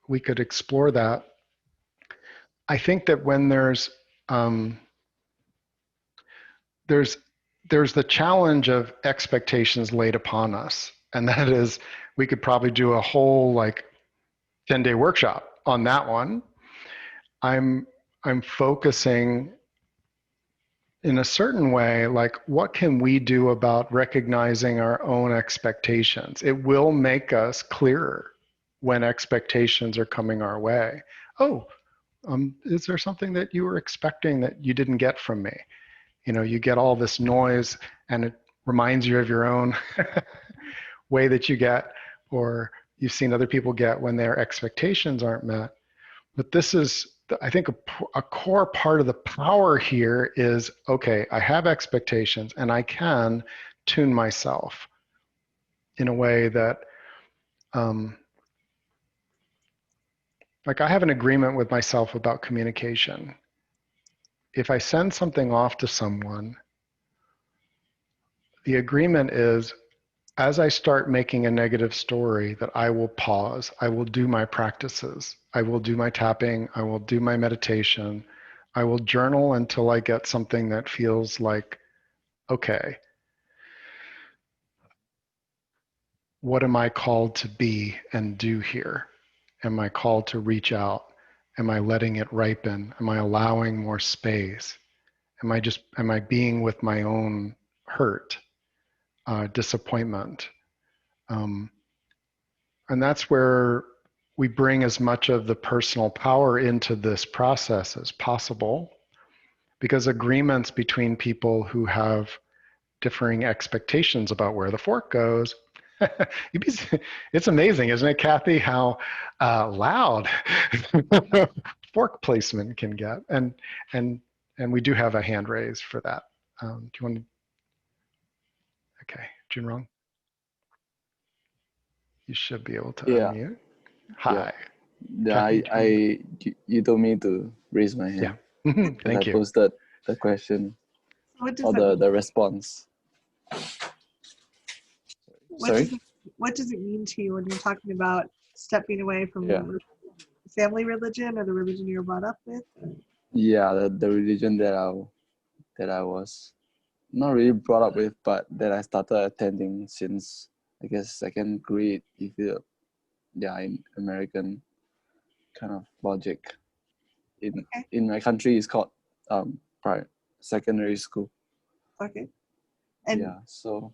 Speaker 1: we could explore that. I think that when um, there's the challenge of expectations laid upon us, and that is we could probably do a whole like 10-day workshop on that one. I'm focusing in a certain way, like what can we do about recognizing our own expectations? It will make us clearer when expectations are coming our way. Oh, is there something that you were expecting that you didn't get from me? You get all this noise and it reminds you of your own way that you get, or you've seen other people get when their expectations aren't met. But this is, I think, a core part of the power here is, okay, I have expectations and I can tune myself in a way that, like I have an agreement with myself about communication. If I send something off to someone, the agreement is, as I start making a negative story, that I will pause. I will do my practices. I will do my tapping. I will do my meditation. I will journal until I get something that feels like, okay, what am I called to be and do here? Am I called to reach out? Am I letting it ripen? Am I allowing more space? Am I being with my own hurt, disappointment? Um, And that's where we bring as much of the personal power into this process as possible, because agreements between people who have differing expectations about where the fork goes, it's amazing, isn't it, Kathy, how loud fork placement can get. And we do have a hand raised for that. Do you want to? Okay, Junrong, you should be able to
Speaker 3: Yeah,
Speaker 1: unmute.
Speaker 3: yeah.
Speaker 1: Hi,
Speaker 3: Yeah,
Speaker 1: Kathy.
Speaker 3: you told me to raise my
Speaker 1: Yeah.
Speaker 3: hand because I
Speaker 1: Thank you.
Speaker 3: posted the question
Speaker 2: So what does
Speaker 3: or
Speaker 2: that mean?
Speaker 3: the response.
Speaker 2: What
Speaker 3: Sorry?
Speaker 2: does it, what does it mean to you when you're talking about stepping away
Speaker 3: Yeah.
Speaker 2: from family religion or the religion you were brought up with?
Speaker 3: Yeah, the religion that I was not really brought up with, but that I started attending since I guess second grade, if you yeah, in American kind of logic. In
Speaker 2: Okay,
Speaker 3: in my country it's called secondary school.
Speaker 2: okay. And
Speaker 3: Yeah, so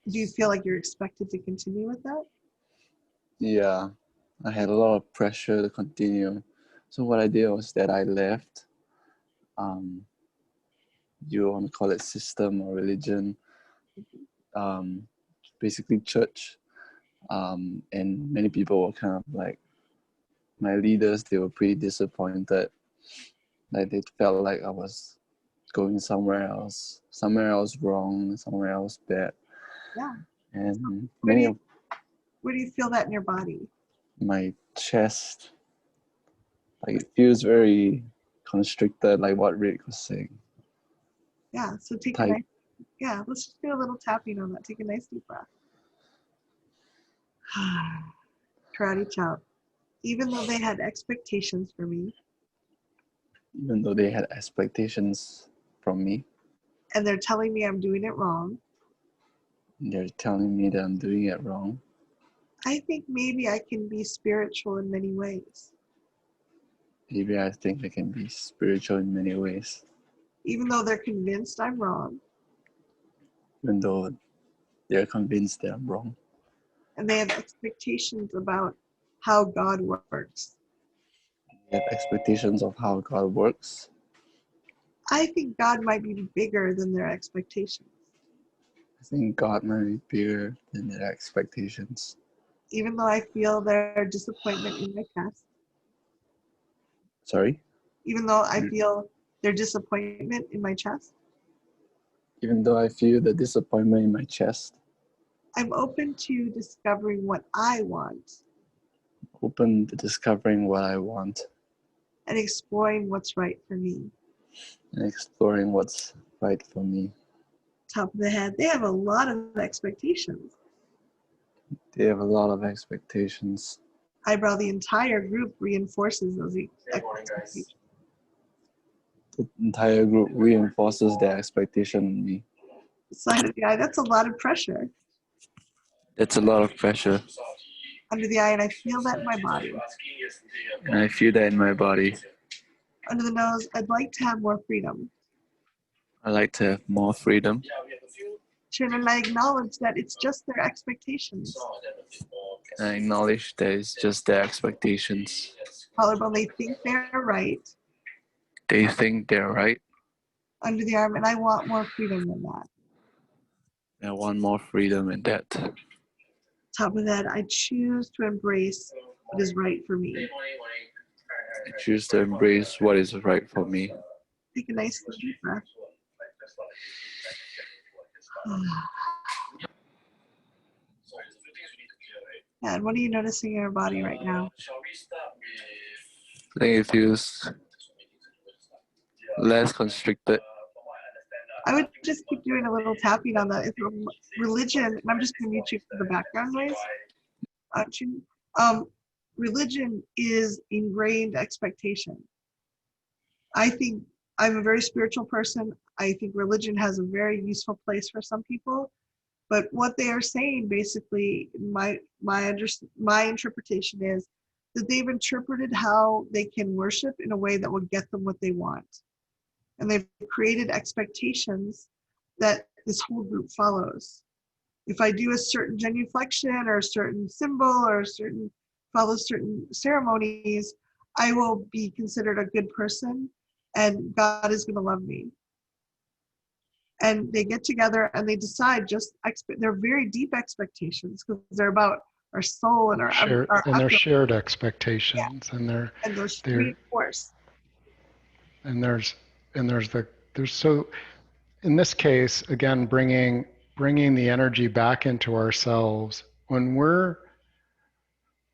Speaker 2: do you feel like you're expected to continue with that?
Speaker 3: yeah, I had a lot of pressure to continue. So what I did was that I left, um, you want to call it system or religion, um, basically church. And many people were kind of like, my leaders, they were pretty disappointed. Like they felt like I was going somewhere else wrong, somewhere else bad.
Speaker 2: Yeah.
Speaker 3: And
Speaker 2: Where
Speaker 3: many
Speaker 2: do
Speaker 3: of
Speaker 2: you feel that in your body?
Speaker 3: my chest, like it feels very constricted, like what Rick was saying.
Speaker 2: Yeah. So take a
Speaker 3: Tight.
Speaker 2: nice, yeah, let's just do a little tapping on that. Take a nice deep breath. Karate chop. Even though they had expectations for me
Speaker 3: Even though they had expectations from me,
Speaker 2: and they're telling me I'm doing it wrong,
Speaker 3: they're telling me that I'm doing it wrong.
Speaker 2: I think maybe I can be spiritual in many ways.
Speaker 3: Maybe I think I can be spiritual in many ways,
Speaker 2: Even though they're convinced I'm wrong
Speaker 3: even though they're convinced that I'm wrong.
Speaker 2: and they have expectations about how God works.
Speaker 3: They have expectations of how God works.
Speaker 2: I think God might be bigger than their expectations.
Speaker 3: I think God might be bigger than their expectations.
Speaker 2: Even though I feel their disappointment in my chest,
Speaker 3: Sorry?
Speaker 2: even though I feel their disappointment in my chest,
Speaker 3: Even though I feel the disappointment in my chest,
Speaker 2: I'm open to discovering what I want
Speaker 3: open to discovering what I want
Speaker 2: and exploring what's right for me.
Speaker 3: and exploring what's right for me.
Speaker 2: Top of the head, they have a lot of expectations.
Speaker 3: They have a lot of expectations.
Speaker 2: Eyebrow, the entire group reinforces those expectations.
Speaker 3: The entire group reinforces their expectation on me.
Speaker 2: Side of the eye, that's a lot of pressure.
Speaker 3: That's a lot of pressure.
Speaker 2: Under the eye, and I feel that in my body.
Speaker 3: And I feel that in my body.
Speaker 2: Under the nose, I'd like to have more freedom.
Speaker 3: I like to have more freedom.
Speaker 2: Chin, and I acknowledge that it's just their expectations.
Speaker 3: And I acknowledge that it's just their expectations.
Speaker 2: Collarbone, they think they're right.
Speaker 3: They think they're right.
Speaker 2: Under the arm, and I want more freedom than that.
Speaker 3: I want more freedom in that.
Speaker 2: Top of that, I choose to embrace what is right for me.
Speaker 3: I choose to embrace what is right for me.
Speaker 2: Take a nice deep breath. And what are you noticing in your body right now?
Speaker 3: I think it feels less constricted.
Speaker 2: I would just keep doing a little tapping on that. If religion, and I'm just going to mute you for the background noise. Religion is ingrained expectation. I think I'm a very spiritual person. I think religion has a very useful place for some people. But what they are saying, basically, my interpretation is that they've interpreted how they can worship in a way that will get them what they want. And they've created expectations that this whole group follows. If I do a certain genuflection or a certain symbol or follow certain ceremonies, I will be considered a good person and God is going to love me. And they get together and they decide they're very deep expectations because they're about our soul and
Speaker 1: their shared expectations,
Speaker 2: yeah. And those
Speaker 1: they're
Speaker 2: reinforced.
Speaker 1: And there's so in this case again bringing the energy back into ourselves when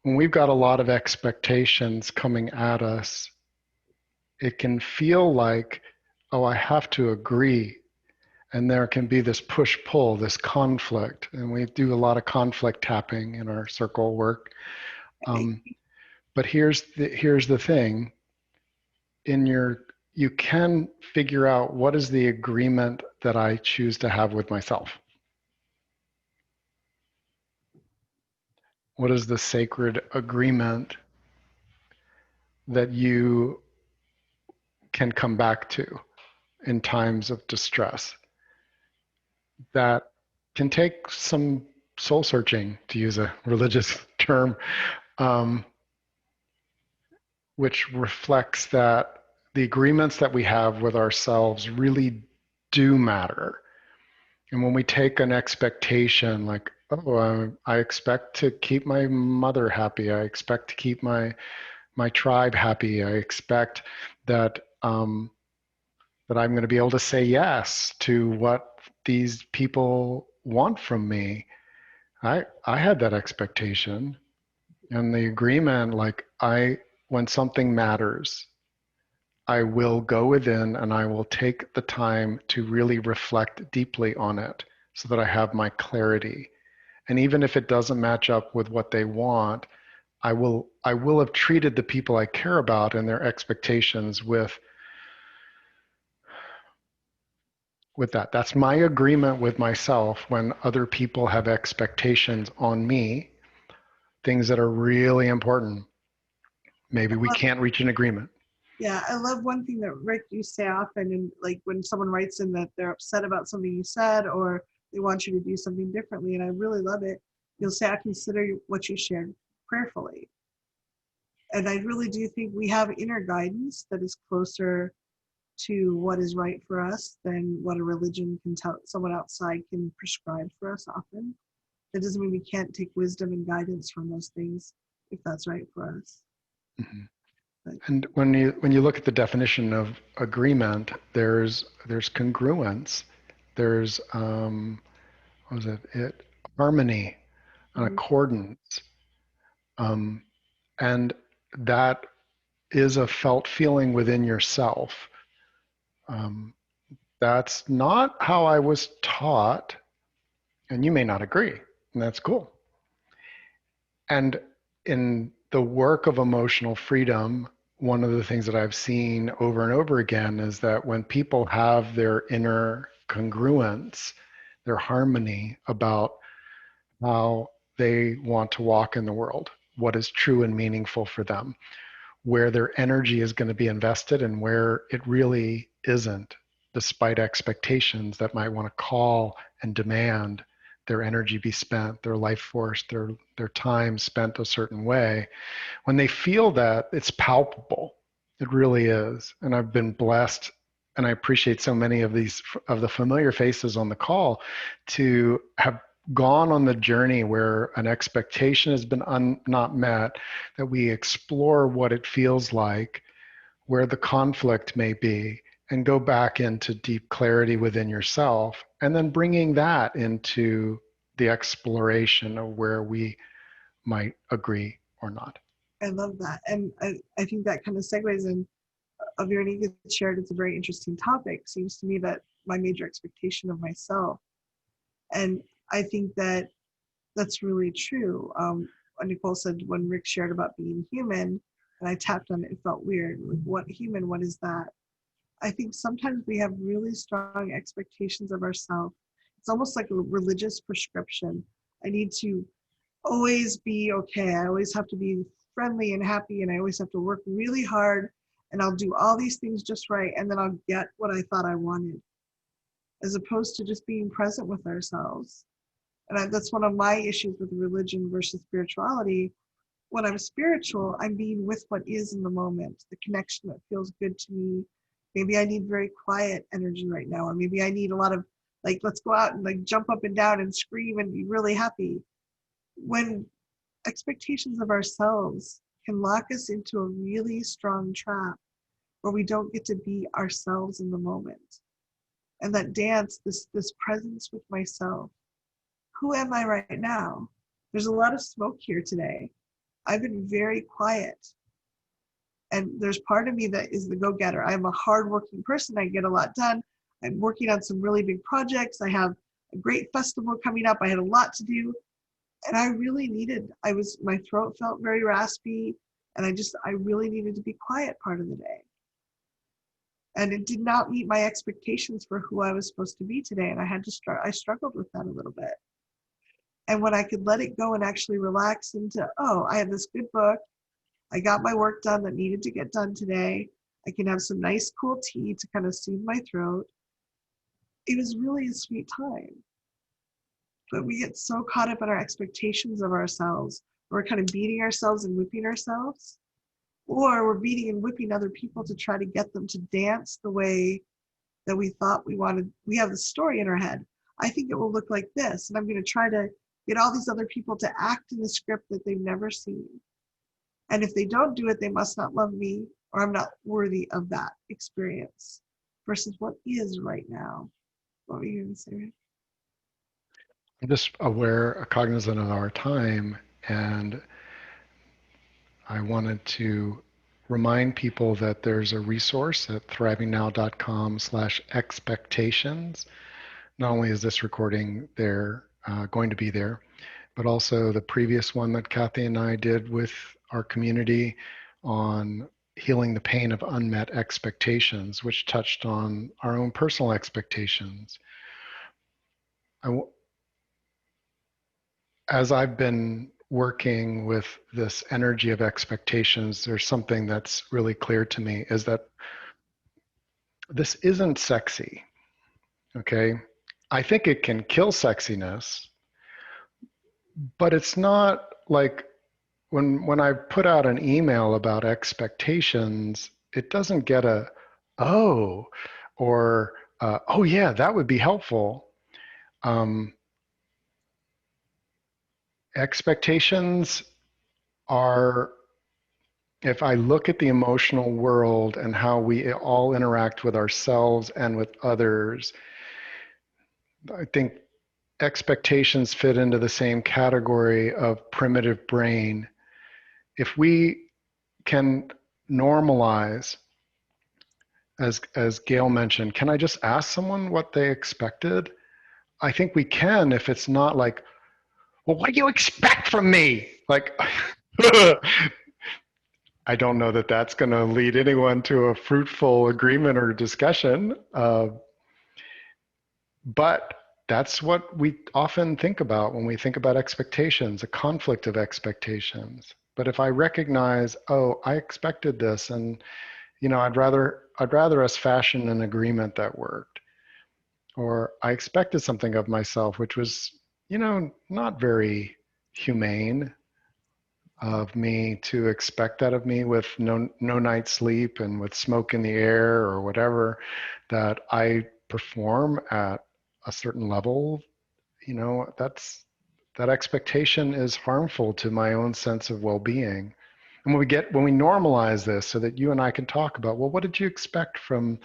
Speaker 1: we've got a lot of expectations coming at us. It can feel like, oh, I have to agree. And there can be this push pull, this conflict. And we do a lot of conflict tapping in our circle work. But here's the thing. You can figure out what is the agreement that I choose to have with myself. What is the sacred agreement that you can come back to in times of distress? That can take some soul searching, to use a religious term, which reflects that the agreements that we have with ourselves really do matter. And when we take an expectation like, oh, I expect to keep my mother happy, I expect to keep my tribe happy, I expect that that I'm going to be able to say yes to what these people want from me. I had that expectation and the agreement, like when something matters, I will go within and I will take the time to really reflect deeply on it so that I have my clarity. And even if it doesn't match up with what they want, I will have treated the people I care about and their expectations with that. That's my agreement with myself when other people have expectations on me, things that are really important. Maybe we can't reach an agreement.
Speaker 2: Yeah, I love one thing that Rick, you say often, and like when someone writes in that they're upset about something you said or they want you to do something differently, and I really love it. You'll say, I consider what you shared prayerfully. And I really do think we have inner guidance that is closer to what is right for us than what a religion can tell, someone outside can prescribe for us often. That doesn't mean we can't take wisdom and guidance from those things if that's right for us.
Speaker 1: Mhm.
Speaker 2: But
Speaker 1: And when you look at the definition of agreement, there's congruence, there's what was it harmony, an
Speaker 2: mhm.
Speaker 1: accordance, um, and that is a felt feeling within yourself. Um, that's not how I was taught, and you may not agree, and that's cool. And in the work of emotional freedom, one of the things that I've seen over and over again is that when people have their inner congruence, their harmony about how they want to walk in the world, what is true and meaningful for them, where their energy is going to be invested and where it really isn't, despite expectations that might want to call and demand their energy be spent, their life force, their time spent a certain way. When they feel that, it's palpable. It really is. And I've been blessed, and I appreciate so many of the familiar faces on the call to have gone on the journey where an expectation has been not met, that we explore what it feels like, where the conflict may be, and go back into deep clarity within yourself, and then bringing that into the exploration of where we might agree or not.
Speaker 2: I love that. And I think that kind of segues in of your Anika shared, it's a very interesting topic. Seems to me that my major expectation of myself. And I think that that's really true. Nicole said when Rick shared about being human, and I tapped on it, it felt weird. Like, what human? What is that? I think sometimes we have really strong expectations of ourselves. It's almost like a religious prescription. I need to always be okay. I always have to be friendly and happy, and I always have to work really hard, and I'll do all these things just right, and then I'll get what I thought I wanted, as opposed to just being present with ourselves. And that's one of my issues with religion versus spirituality. When I'm spiritual, I'm being with what is in the moment, the connection that feels good to me. Maybe I need very quiet energy right now, or maybe I need a lot of like, let's go out and like jump up and down and scream and be really happy. When expectations of ourselves can lock us into a really strong trap where we don't get to be ourselves in the moment. And that dance, this presence with myself. Who am I right now? There's a lot of smoke here today. I've been very quiet. And there's part of me that is the go-getter. I'm a hardworking person. I get a lot done. I'm working on some really big projects. I have a great festival coming up. I had a lot to do. And I really needed, my throat felt very raspy. And I really needed to be quiet part of the day. And it did not meet my expectations for who I was supposed to be today. And I struggled with that a little bit. And when I could let it go and actually relax into, oh, I have this good book. I got my work done that needed to get done today. I can have some nice cool tea to kind of soothe my throat. It was really a sweet time. But we get so caught up in our expectations of ourselves. We're kind of beating ourselves and whipping ourselves. Or we're beating and whipping other people to try to get them to dance the way that we thought we wanted. We have the story in our head. I think it will look like this. And I'm going to try to get all these other people to act in the script that they've never seen. And if they don't do it, they must not love me, or I'm not worthy of that experience. versus what is right now. What were you going to say?
Speaker 1: I'm just aware, cognizant of our time, and I wanted to remind people that there's a resource at thrivingnow.com/expectations. Not only is this recording there, going to be there, but also the previous one that Kathy and I did with our community on healing the pain of unmet expectations, which touched on our own personal expectations. As I've been working with this energy of expectations, there's something that's really clear to me is that this isn't sexy, okay? I think it can kill sexiness, but it's not like when I put out an email about expectations, it doesn't get a oh or oh yeah, that would be helpful. Um, Expectations are, if I look at the emotional world and how we all interact with ourselves and with others, I think expectations fit into the same category of primitive brain. If we can normalize, as Gail mentioned, can I just ask someone what they expected? I think we can if it's not like, well, what do you expect from me? Like, I don't know that that's going to lead anyone to a fruitful agreement or discussion. But that's what we often think about when we think about expectations, a conflict of expectations. But if I recognize, oh, I expected this, and I'd rather us fashion an agreement that worked, or I expected something of myself, which was, not very humane of me to expect that of me with no night's sleep and with smoke in the air or whatever, that I perform at a certain level. That expectation is harmful to my own sense of well-being. And when we normalize this so that you and I can talk about, well, what did you expect from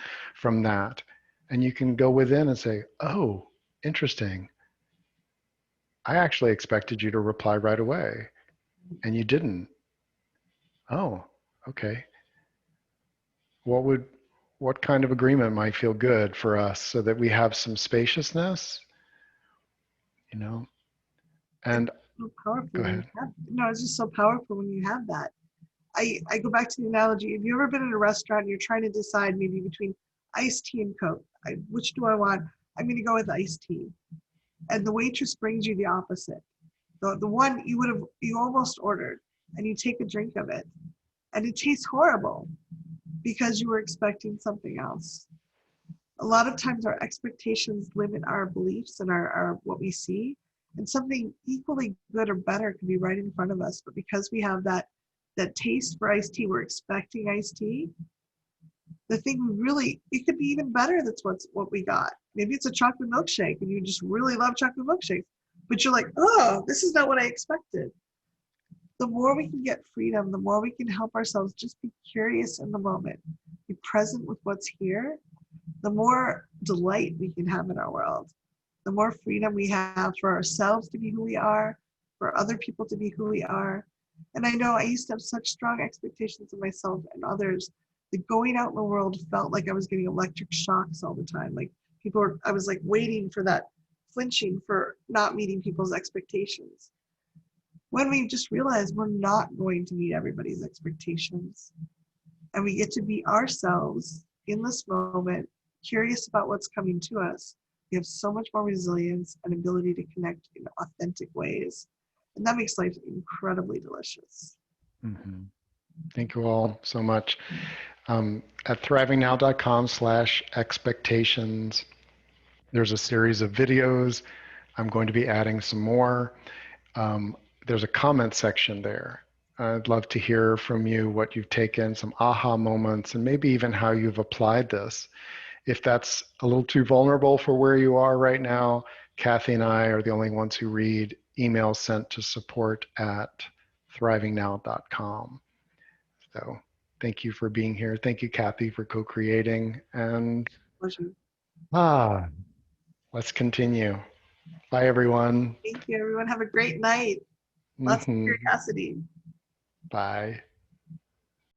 Speaker 1: that? And you can go within and say, oh, interesting. I actually expected you to reply right away and you didn't. Oh, okay. What kind of agreement might feel good for us so that we have some spaciousness, you know?
Speaker 2: It's
Speaker 1: And
Speaker 2: so powerful
Speaker 1: go
Speaker 2: when you
Speaker 1: ahead.
Speaker 2: have. No, it's just so powerful when you have that. I go back to the analogy. Have you ever been in a restaurant and you're trying to decide maybe between iced tea and Coke? Which do I want? I'm going to go with iced tea. And the waitress brings you the opposite. The one you almost ordered, and you take a drink of it, and it tastes horrible because you were expecting something else. A lot of times our expectations limit our beliefs and our what we see, and something equally good or better can be right in front of us, but because we have that taste for iced tea, we're expecting iced tea. The thing we really, it could be even better. That's what we got. Maybe it's a chocolate milkshake and you just really love chocolate milkshakes, but you're like, oh, this is not what I expected. The more we can get freedom, the more we can help ourselves just be curious in the moment, be present with what's here, the more delight we can have in our world, the more freedom we have for ourselves to be who we are, for other people to be who we are. And I know I used to have such strong expectations of myself and others that going out in the world felt like I was getting electric shocks all the time. Like I was like waiting for that, flinching for not meeting people's expectations. When we just realize we're not going to meet everybody's expectations and we get to be ourselves in this moment, curious about what's coming to us, we have so much more resilience and ability to connect in authentic ways. And that makes life incredibly delicious.
Speaker 1: Mm-hmm. Thank you all so much. At thrivingnow.com/expectations, there's a series of videos. I'm going to be adding some more. Um, there's a comment section there. I'd love to hear from you what you've taken, some aha moments, and maybe even how you've applied this. If that's a little too vulnerable for where you are right now, Kathy and I are the only ones who read emails sent to support@thrivingnow.com. So thank you for being here. Thank you, Kathy, for co-creating. And
Speaker 2: Pleasure.
Speaker 1: Ah, let's continue. Bye, everyone.
Speaker 2: Thank you, everyone. Have a great night. Lots of
Speaker 1: Hmm.
Speaker 2: curiosity.
Speaker 1: Bye.